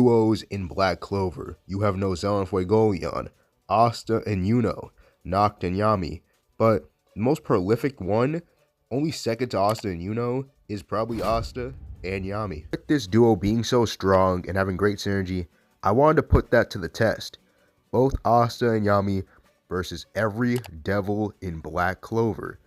Duos in Black Clover. You have no Zenon, Asta and Yami, Asta and Yami. But the most prolific one, only second to Asta and Yami, is probably Asta and Yami. With this duo being so strong and having great synergy, I wanted to put that to the test. Both Asta and Yami versus every devil in Black Clover.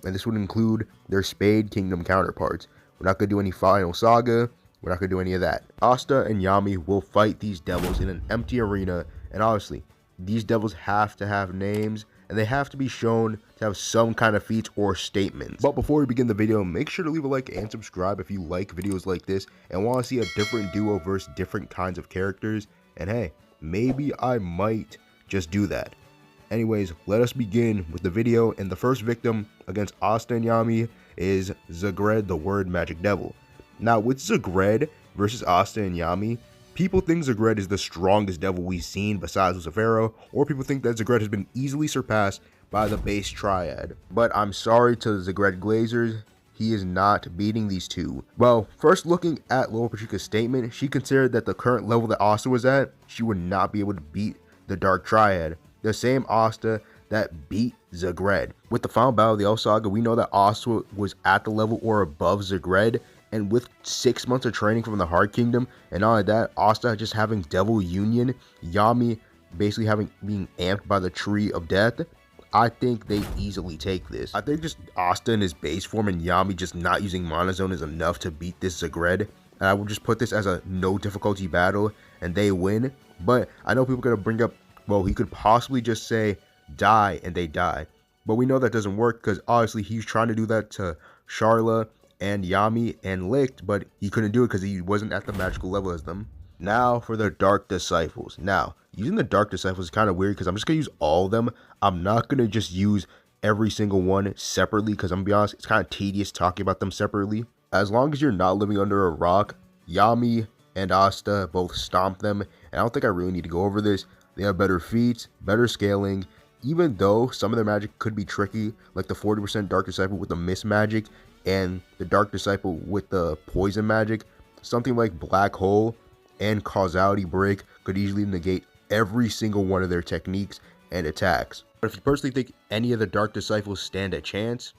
And this would include their Spade Kingdom counterparts. We're not going to do any Final Saga. We're not going to do any of that. Asta and Yami will fight these devils in an empty arena. And honestly, these devils have to have names. And they have to be shown to have some kind of feats or statements. But before we begin the video, make sure to leave a like and subscribe if you like videos like this and want to see a different duo versus different kinds of characters. And hey, maybe I might just do that. Anyways, let us begin with the video, and the first victim against Asta and Yami is Zagred, the Word Magic Devil. Now, with Zagred versus Asta and Yami, people think Zagred is the strongest devil we've seen besides Lucifero, or people think that Zagred has been easily surpassed by the base Triad. But I'm sorry to Zagred Glazers, he is not beating these two. Well, first looking at Loropechika's statement, she considered that the current level that Asta was at, she would not be able to beat the Dark Triad. The same Asta that beat Zagred. With the final battle of the L Saga, we know that Asta was at the level or above Zagred, and with 6 months of training from the Heart Kingdom, and not only that, Asta just having Devil Union, Yami basically being amped by the Tree of Death, I think they easily take this. I think just Asta in his base form and Yami just not using Mana Zone is enough to beat this Zagred, and I will just put this as a no difficulty battle, and they win. But I know people are going to bring up, well, he could possibly just say die and they die, but we know that doesn't work because obviously he's trying to do that to Sharla and Yami and Licht, but he couldn't do it because he wasn't at the magical level as them. Now for the Dark Disciples. Now, using the Dark Disciples is kind of weird because I'm just going to use all of them. I'm not going to just use every single one separately because I'm going to be honest, it's kind of tedious talking about them separately. As long as you're not living under a rock, Yami and Asta both stomp them, and I don't think I really need to go over this. They have better feats, better scaling, even though some of their magic could be tricky, like the 40% Dark Disciple with the Mist magic and the Dark Disciple with the Poison magic. Something like Black Hole and Causality Break could easily negate every single one of their techniques and attacks. But if you personally think any of the Dark Disciples stand a chance,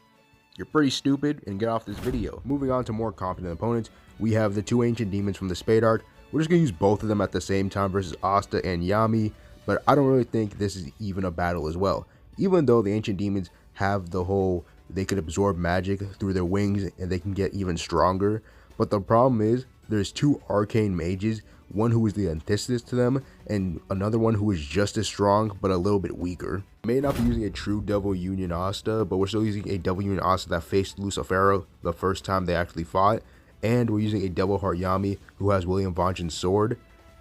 you're pretty stupid and get off this video. Moving on to more competent opponents, we have the two Ancient Demons from the Spade arc. We're just going to use both of them at the same time versus Asta and Yami, but I don't really think this is even a battle as well. Even though the Ancient Demons have the whole, they could absorb magic through their wings and they can get even stronger. But the problem is, there's two Arcane Mages, one who is the antithesis to them, and another one who is just as strong, but a little bit weaker. May not be using a true Devil Union Asta, but we're still using a Devil Union Asta that faced Lucifero the first time they actually fought. And we're using a Devil Heart Yami who has William Vaughn's sword.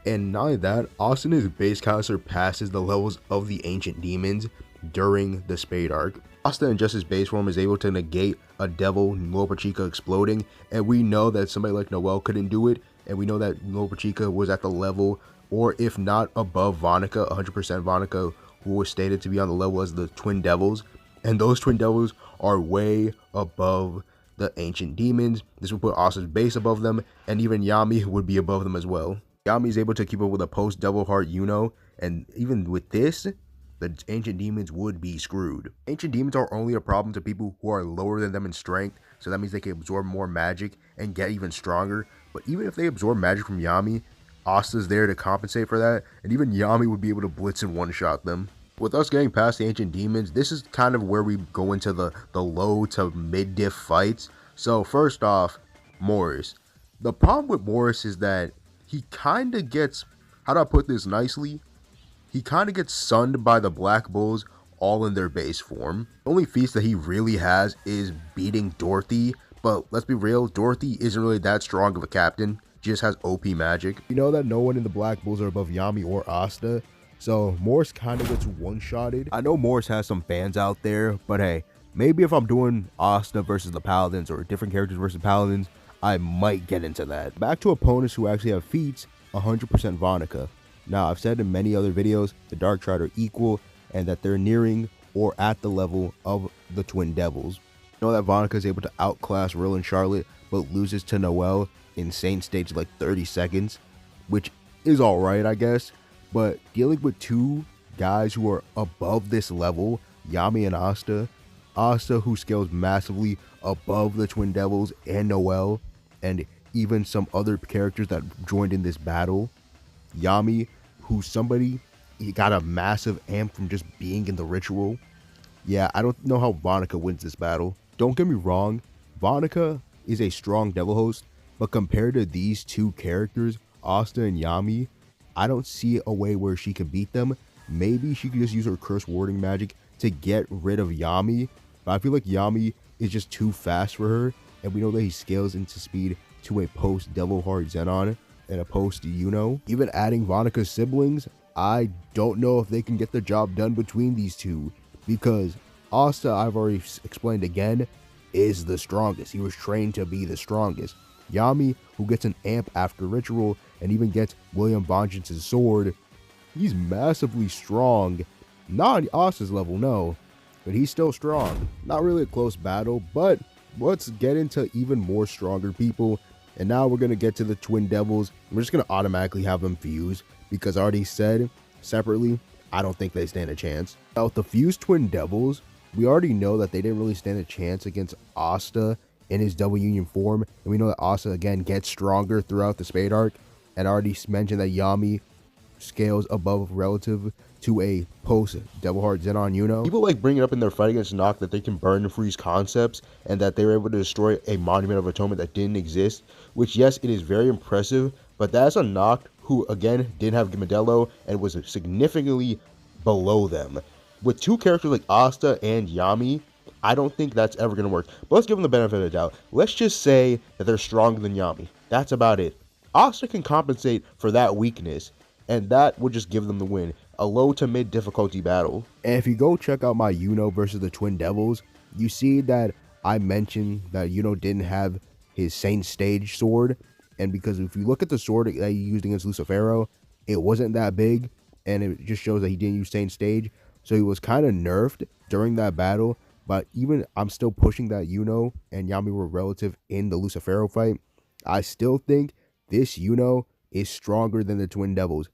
And not only that, Asta in his base kind of surpasses the levels of the Ancient Demons during the Spade arc. Asta in just his base form is able to negate a Devil Loropechika exploding, and we know that somebody like Noel couldn't do it, and we know that Loropechika was at the level, or if not above Vonica, 100% Vonica, who was stated to be on the level as the Twin Devils, and those Twin Devils are way above the Ancient Demons. This would put Asta's base above them, and even Yami would be above them as well. Yami is able to keep up with a post Devil Heart and even with this, the Ancient Demons would be screwed. Ancient Demons are only a problem to people who are lower than them in strength, so that means they can absorb more magic and get even stronger. But even if they absorb magic from Yami, Asta's there to compensate for that, and even Yami would be able to blitz and one-shot them. With us getting past the Ancient Demons, this is kind of where we go into the low to mid-diff fights. So first off, Morris. The problem with Morris is that he kind of gets, how do I put this nicely? He kind of gets sunned by the Black Bulls all in their base form. The only feats that he really has is beating Dorothy, but let's be real, Dorothy isn't really that strong of a captain. She just has OP magic. You know that no one in the Black Bulls are above Yami or Asta, so Morris kind of gets one-shotted. I know Morris has some fans out there, but hey, maybe if I'm doing Asta versus the Paladins or different characters versus Paladins, I might get into that. Back to opponents who actually have feats, 100% Vonica. Now, I've said in many other videos, the Dark Triad are equal and that they're nearing or at the level of the Twin Devils. You know that Vonica is able to outclass Rill and Charlotte, but loses to Noelle in Saint stage like 30 seconds, which is alright, I guess. But dealing with two guys who are above this level, Yami and Asta, Asta who scales massively above the Twin Devils and Noelle, and even some other characters that joined in this battle. Yami, who's somebody, he got a massive amp from just being in the ritual. Yeah, I don't know how Vonica wins this battle. Don't get me wrong, Vonica is a strong devil host, but compared to these two characters, Asta and Yami, I don't see a way where she can beat them. Maybe she could just use her curse warding magic to get rid of Yami, but I feel like Yami is just too fast for her, and we know that he scales into speed to a post Devil Heart Zenon and a post Yuno. Even adding Vonica's siblings, I don't know if they can get the job done between these two, because Asta, I've already explained again, is the strongest. He was trained to be the strongest. Yami, who gets an amp after ritual and even gets William Vengeance's sword, he's massively strong. Not on Asta's level, no, but he's still strong. Not really a close battle, but let's get into even more stronger people. And now we're going to get to the Twin Devils. We're just going to automatically have them fuse, because I already said separately, I don't think they stand a chance. Now with the fused Twin Devils, we already know that they didn't really stand a chance against Asta in his double union form, and we know that Asta again gets stronger throughout the Spade arc, and I already mentioned that Yami scales above relative to a post Devil Heart Zenon Yuno. People like bringing up in their fight against Noct that they can burn and freeze concepts, and that they were able to destroy a Monument of Atonement that didn't exist, which yes, it is very impressive, but that's a Noct who again didn't have Modelo and was significantly below them. With two characters like Asta and Yami, I don't think that's ever going to work. But let's give them the benefit of the doubt. Let's just say that they're stronger than Yami. That's about it. Asta can compensate for that weakness, and that would just give them the win. A low to mid difficulty battle. And if you go check out my Yuno versus the Twin Devils, you see that I mentioned that Yuno didn't have his Saint Stage sword. And because if you look at the sword that he used against Lucifero, it wasn't that big, and it just shows that he didn't use Saint Stage. So he was kind of nerfed during that battle, but even I'm still pushing that Yuno and Yami were relative in the Lucifero fight. I still think this Yuno is stronger than the Twin Devils.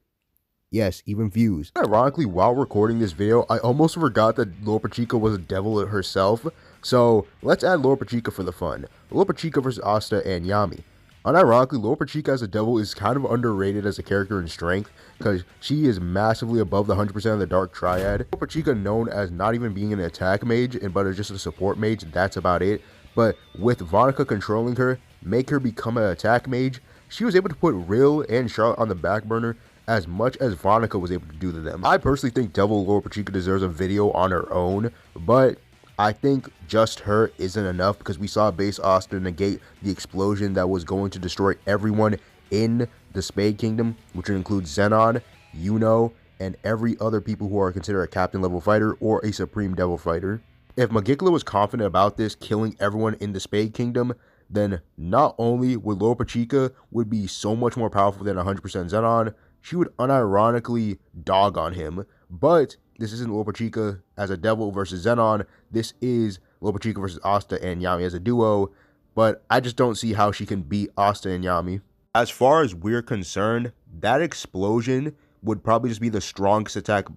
Yes, even fused. Ironically, while recording this video, I almost forgot that Loropechika was a devil herself. So let's add Loropechika for the fun. Loropechika versus Asta and Yami. Unironically, Loropechika as a devil is kind of underrated as a character in strength, because she is massively above the 100% of the Dark Triad. Loropechika known as not even being an attack mage, but as just a support mage, that's about it. But with Vonica controlling her, make her become an attack mage, she was able to put Rill and Charlotte on the back burner as much as Vonica was able to do to them. I personally think Devil Loropechika deserves a video on her own, but I think just her isn't enough, because we saw base Asta negate the explosion that was going to destroy everyone in the Spade Kingdom, which would include Zenon, Yuno, and every other people who are considered a captain level fighter or a supreme devil fighter. If Megicula was confident about this, killing everyone in the Spade Kingdom, then not only would Loropechika would be so much more powerful than 100% Zenon, she would unironically dog on him. But this isn't Loropechika as a devil versus Zenon. This is Loropechika versus Asta and Yami as a duo. But I just don't see how she can beat Asta and Yami. As far as we're concerned, that explosion would probably just be the strongest attack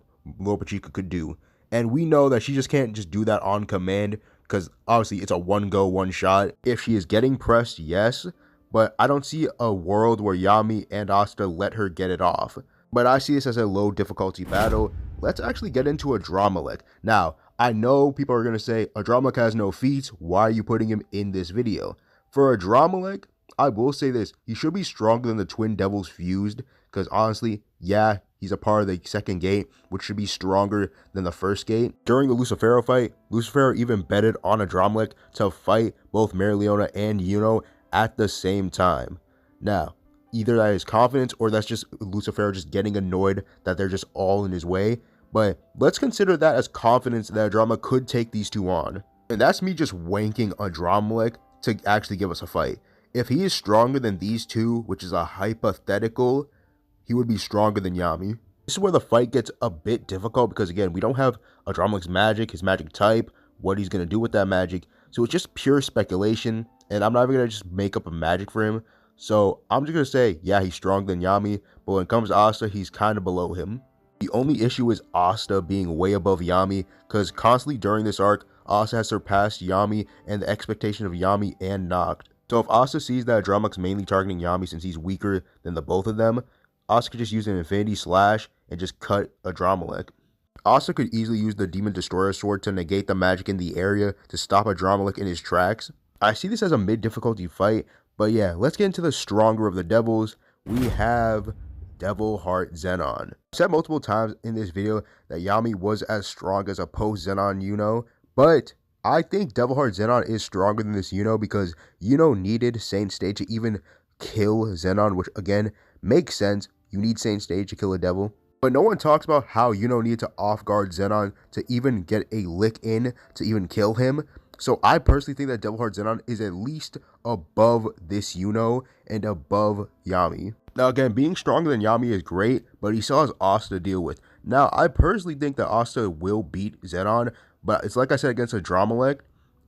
Loropechika could do. And we know that she just can't just do that on command, because obviously it's a one go, one shot. If she is getting pressed, yes. But I don't see a world where Yami and Asta let her get it off. But I see this as a low difficulty battle. Let's actually get into Adramelech. Now, I know people are going to say, Adramelech has no feats, why are you putting him in this video? For Adramelech, I will say this, he should be stronger than the Twin Devils fused, because honestly, yeah, he's a part of the second gate, which should be stronger than the first gate. During the Lucifero fight, Lucifero even betted on Adramelech to fight both Marileona and Yuno at the same time. Now, either that is confidence or that's just Lucifero just getting annoyed that they're just all in his way. But let's consider that as confidence that Adramelech could take these two on. And that's me just wanking Adramelech to actually give us a fight. If he is stronger than these two, which is a hypothetical, he would be stronger than Yami. This is where the fight gets a bit difficult, because again, we don't have Adramelech's magic, his magic type, what he's going to do with that magic. So it's just pure speculation, and I'm not even going to just make up a magic for him. So I'm just going to say, yeah, he's stronger than Yami, but when it comes to Asta, he's kind of below him. The only issue is Asta being way above Yami, because constantly during this arc, Asta has surpassed Yami and the expectation of Yami and Noct. So if Asta sees that Adramelech's mainly targeting Yami since he's weaker than the both of them, Asta could just use an Infinity Slash and just cut Adramelech. Asta could easily use the Demon Destroyer Sword to negate the magic in the area to stop Adramelech in his tracks. I see this as a mid-difficulty fight, but yeah, let's get into the stronger of the devils. We have Devil Heart Zenon. I've said multiple times in this video that Yami was as strong as a post-Zenon Yuno, but I think Devil Heart Zenon is stronger than this Yuno because Yuno needed Saint Stage to even kill Zenon, which again makes sense. You need Saint Stage to kill a devil. But no one talks about how Yuno needed to off-guard Zenon to even get a lick in to even kill him. So I personally think that Devil Heart Zenon is at least above this Yuno and above Yami. Now again, being stronger than Yami is great, but he still has Asta to deal with. Now I personally think that Asta will beat Zenon, but it's like I said against Adramelech,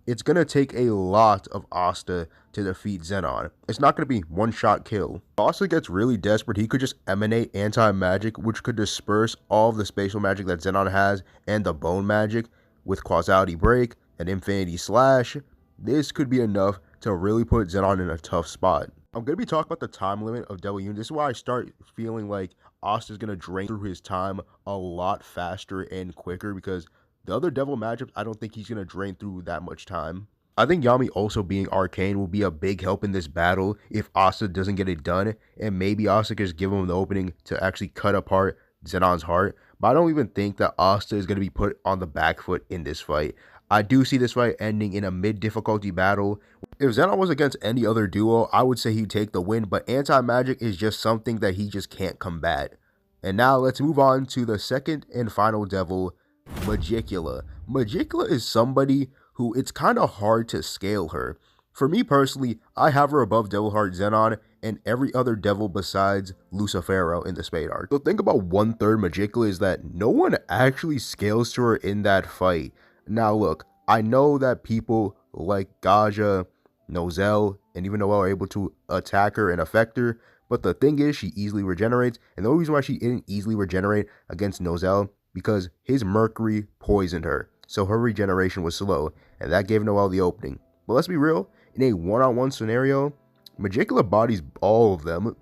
it's going to take a lot of Asta to defeat Zenon. It's not going to be one-shot kill. If Asta gets really desperate, he could just emanate anti-magic, which could disperse all of the spatial magic that Zenon has and the bone magic with Causality Break and Infinity Slash. This could be enough to really put Zenon in a tough spot. I'm going to be talking about the time limit of Devil Union. This is why I start feeling like Asta's going to drain through his time a lot faster and quicker because the other devil matchups, I don't think he's going to drain through that much time. I think Yami also being arcane will be a big help in this battle if Asta doesn't get it done, and maybe Asta can just give him the opening to actually cut apart Zenon's heart. But I don't even think that Asta is going to be put on the back foot in this fight. I do see this fight ending in a mid-difficulty battle. If Zenon was against any other duo, I would say he'd take the win, but anti-magic is just something that he just can't combat. And now let's move on to the second and final devil, Megicula. Megicula is somebody who it's kind of hard to scale her. For me personally, I have her above Devil Heart Zenon and every other devil besides Lucifero in the Spade arc. The thing about 1/3 Megicula is that no one actually scales to her in that fight. Now look, I know that people like Gaja, Nozel, and even Noel are able to attack her and affect her, but the thing is she easily regenerates, and the only reason why she didn't easily regenerate against Nozel because his Mercury poisoned her, so her regeneration was slow, and that gave Noel the opening. But let's be real, in a one-on-one scenario, Megicula bodies all of them.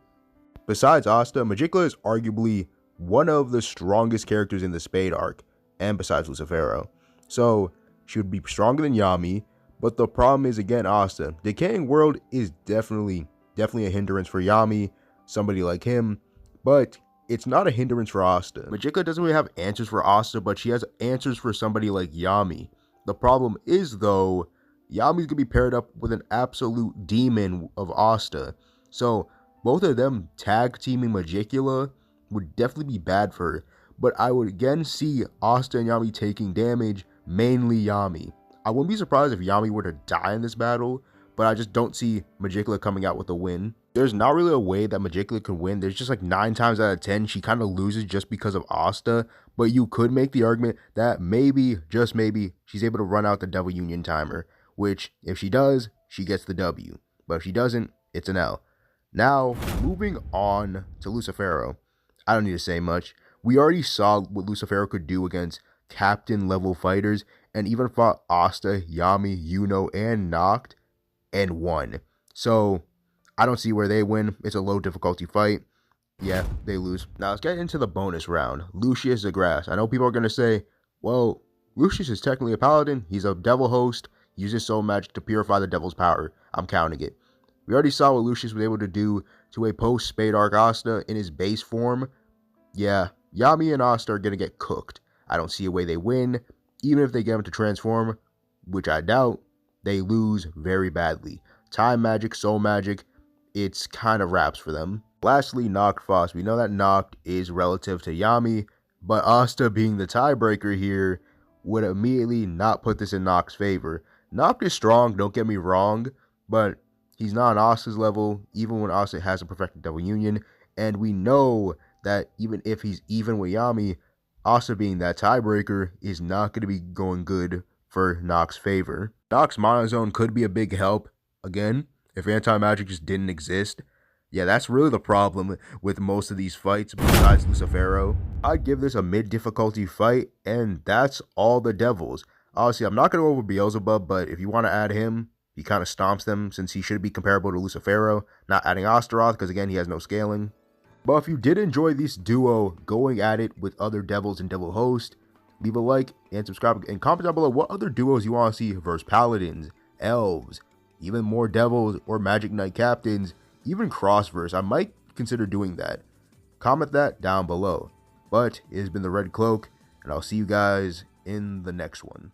Besides Asta, Megicula is arguably one of the strongest characters in the Spade arc, and besides Lucifero. So she would be stronger than Yami, but the problem is again Asta. Decaying World is definitely a hindrance for Yami, somebody like him, but it's not a hindrance for Asta. Megicula doesn't really have answers for Asta, but she has answers for somebody like Yami. The problem is though, Yami's gonna be paired up with an absolute demon of Asta. So both of them tag teaming Megicula would definitely be bad for her. But I would again see Asta and Yami taking damage, mainly Yami. I wouldn't be surprised if Yami were to die in this battle, but I just don't see Megicula coming out with a win. There's not really a way that Megicula can win. There's just like 9 times out of 10, she kind of loses just because of Asta, but you could make the argument that maybe, just maybe, she's able to run out the Devil Union timer, which if she does, she gets the W, but if she doesn't, it's an L. Now, moving on to Lucifero. I don't need to say much. We already saw what Lucifero could do against captain level fighters and even fought Asta, Yami, Yuno, and Noct and won. So I don't see where they win. It's a low difficulty fight. Yeah, they lose. Now let's get into the bonus round. Lucius Zagred. I know people are going to say, well, Lucius is technically a paladin. He's a devil host. He uses soul magic to purify the devil's power. I'm counting it. We already saw what Lucius was able to do to a post-Spade arc Asta in his base form. Yeah, Yami and Asta are going to get cooked. I don't see a way they win. Even if they get him to transform, which I doubt, they lose very badly. Time magic, soul magic, it's kind of wraps for them. Lastly, Noct Foss. We know that Noct is relative to Yami, but Asta being the tiebreaker here would immediately not put this in Noct's favor. Noct is strong, don't get me wrong, but he's not on Asta's level, even when Asta has a perfected Devil Union, and we know that even if he's even with Yami, Asta being that tiebreaker is not going to be going good for Noct's favor. Noct's monozone could be a big help, again, if anti-magic just didn't exist. Yeah, that's really the problem with most of these fights besides Lucifero. I'd give this a mid-difficulty fight, and that's all the devils. Obviously, I'm not going to go over Beelzebub, but if you want to add him, he kind of stomps them since he should be comparable to Lucifero, not adding Astaroth because, again, he has no scaling. But if you did enjoy this duo going at it with other devils and devil host, leave a like and subscribe and comment down below what other duos you want to see versus paladins, elves, even more devils or magic knight captains, even crossverse. I might consider doing that. Comment that down below. But it has been the Red Cloak, and I'll see you guys in the next one.